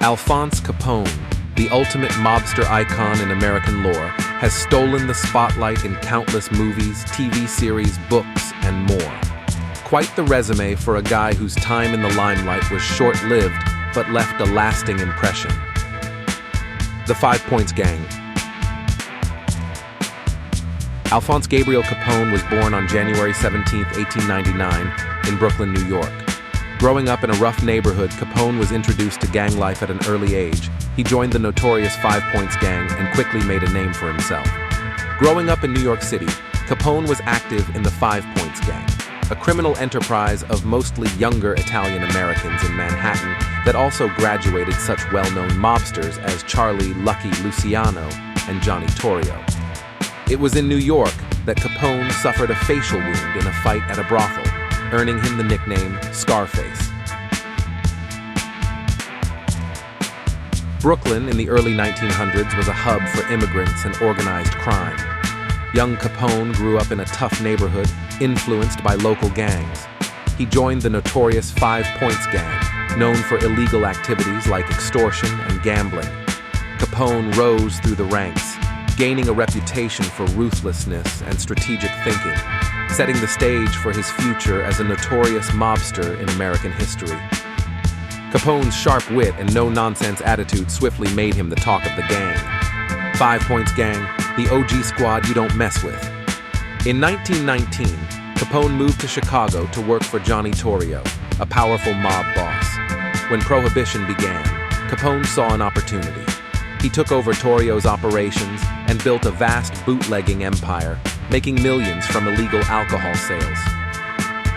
Alphonse Capone, the ultimate mobster icon in American lore, has stolen the spotlight in countless movies, TV series, books, and more. Quite the resume for a guy whose time in the limelight was short-lived but left a lasting impression. The 5 Points Gang. Alphonse Gabriel Capone was born on January 17, 1899, in Brooklyn, New York. Growing up in a rough neighborhood, Capone was introduced to gang life at an early age. He joined the notorious 5 Points Gang and quickly made a name for himself. Growing up in New York City, Capone was active in the 5 Points Gang, a criminal enterprise of mostly younger Italian Americans in Manhattan that also graduated such well-known mobsters as Charlie Lucky Luciano and Johnny Torrio. It was in New York that Capone suffered a facial wound in a fight at a brothel, earning him the nickname Scarface. Brooklyn in the early 1900s was a hub for immigrants and organized crime. Young Capone grew up in a tough neighborhood, influenced by local gangs. He joined the notorious 5 Points Gang, known for illegal activities like extortion and gambling. Capone rose through the ranks, gaining a reputation for ruthlessness and strategic thinking, setting the stage for his future as a notorious mobster in American history. Capone's sharp wit and no-nonsense attitude swiftly made him the talk of the gang. 5 Points Gang, the OG squad you don't mess with. In 1919, Capone moved to Chicago to work for Johnny Torrio, a powerful mob boss. When Prohibition began, Capone saw an opportunity. He took over Torrio's operations and built a vast bootlegging empire, making millions from illegal alcohol sales.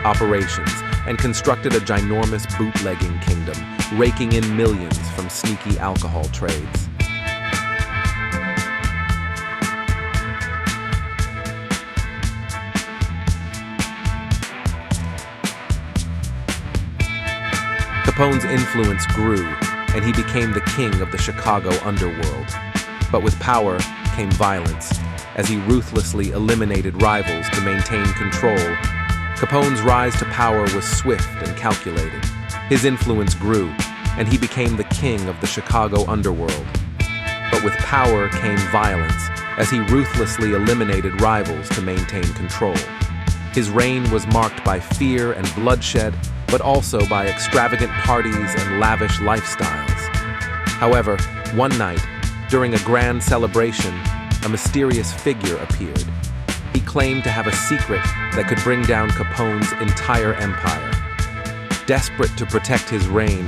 Operations, and constructed a ginormous bootlegging kingdom, raking in millions from sneaky alcohol trades. Capone's influence grew, and he became the king of the Chicago underworld. But with power came violence, as he ruthlessly eliminated rivals to maintain control. Capone's rise to power was swift and calculated. His influence grew, and he became the king of the Chicago underworld. But with power came violence, as he ruthlessly eliminated rivals to maintain control. His reign was marked by fear and bloodshed, but also by extravagant parties and lavish lifestyles. However, one night, during a grand celebration, a mysterious figure appeared. He claimed to have a secret that could bring down Capone's entire empire. Desperate to protect his reign,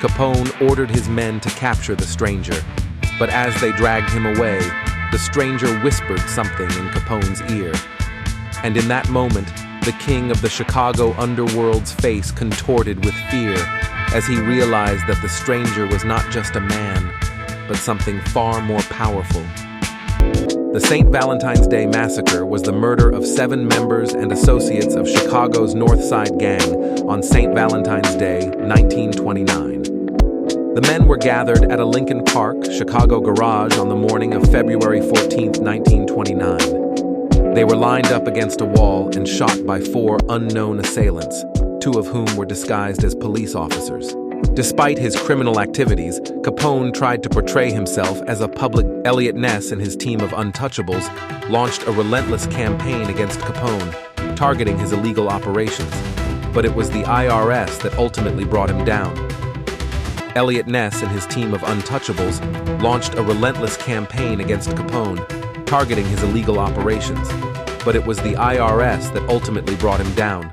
Capone ordered his men to capture the stranger. But as they dragged him away, the stranger whispered something in Capone's ear. And in that moment, the king of the Chicago underworld's face contorted with fear as he realized that the stranger was not just a man, but something far more powerful. The St. Valentine's Day Massacre was the murder of 7 members and associates of Chicago's North Side Gang on St. Valentine's Day, 1929. The men were gathered at a Lincoln Park, Chicago garage on the morning of February 14, 1929. They were lined up against a wall and shot by 4 unknown assailants, 2 of whom were disguised as police officers. Despite his criminal activities, Capone tried to portray himself as a public. Eliot Ness and his team of untouchables launched a relentless campaign against Capone, targeting his illegal operations. But it was the IRS that ultimately brought him down. Eliot Ness and his team of untouchables launched a relentless campaign against Capone, targeting his illegal operations. But it was the IRS that ultimately brought him down.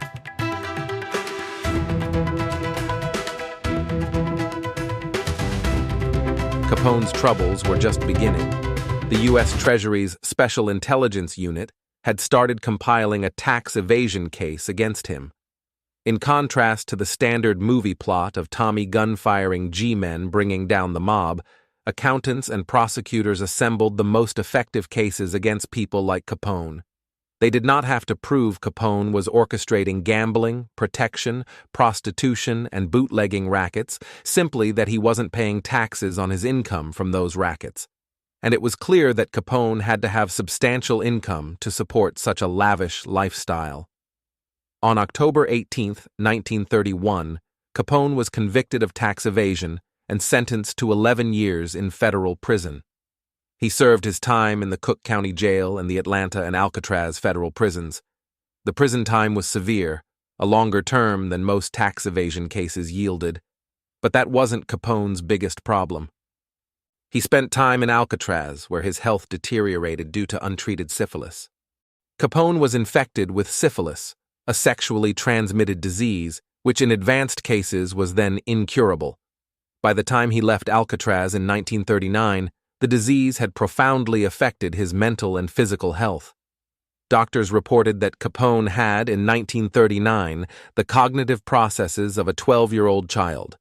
Capone's troubles were just beginning. The U.S. Treasury's Special Intelligence Unit had started compiling a tax evasion case against him. In contrast to the standard movie plot of Tommy gun-firing G-men bringing down the mob, accountants and prosecutors assembled the most effective cases against people like Capone. They did not have to prove Capone was orchestrating gambling, protection, prostitution, and bootlegging rackets, simply that he wasn't paying taxes on his income from those rackets. And it was clear that Capone had to have substantial income to support such a lavish lifestyle. On October 18, 1931, Capone was convicted of tax evasion and sentenced to 11 years in federal prison. He served his time in the Cook County Jail and the Atlanta and Alcatraz federal prisons. The prison time was severe, a longer term than most tax evasion cases yielded, but that wasn't Capone's biggest problem. He spent time in Alcatraz, where his health deteriorated due to untreated syphilis. Capone was infected with syphilis, a sexually transmitted disease, which in advanced cases was then incurable. By the time he left Alcatraz in 1939, the disease had profoundly affected his mental and physical health. Doctors reported that Capone had, in 1939, the cognitive processes of a 12-year-old child.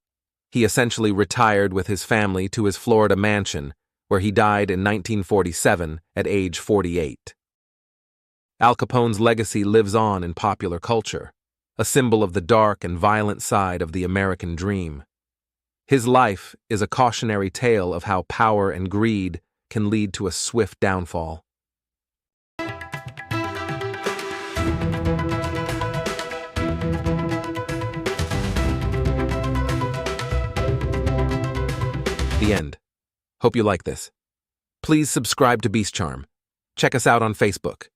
He essentially retired with his family to his Florida mansion, where he died in 1947 at age 48. Al Capone's legacy lives on in popular culture, a symbol of the dark and violent side of the American dream. His life is a cautionary tale of how power and greed can lead to a swift downfall. The end. Hope you like this. Please subscribe to Beast Charm. Check us out on Facebook.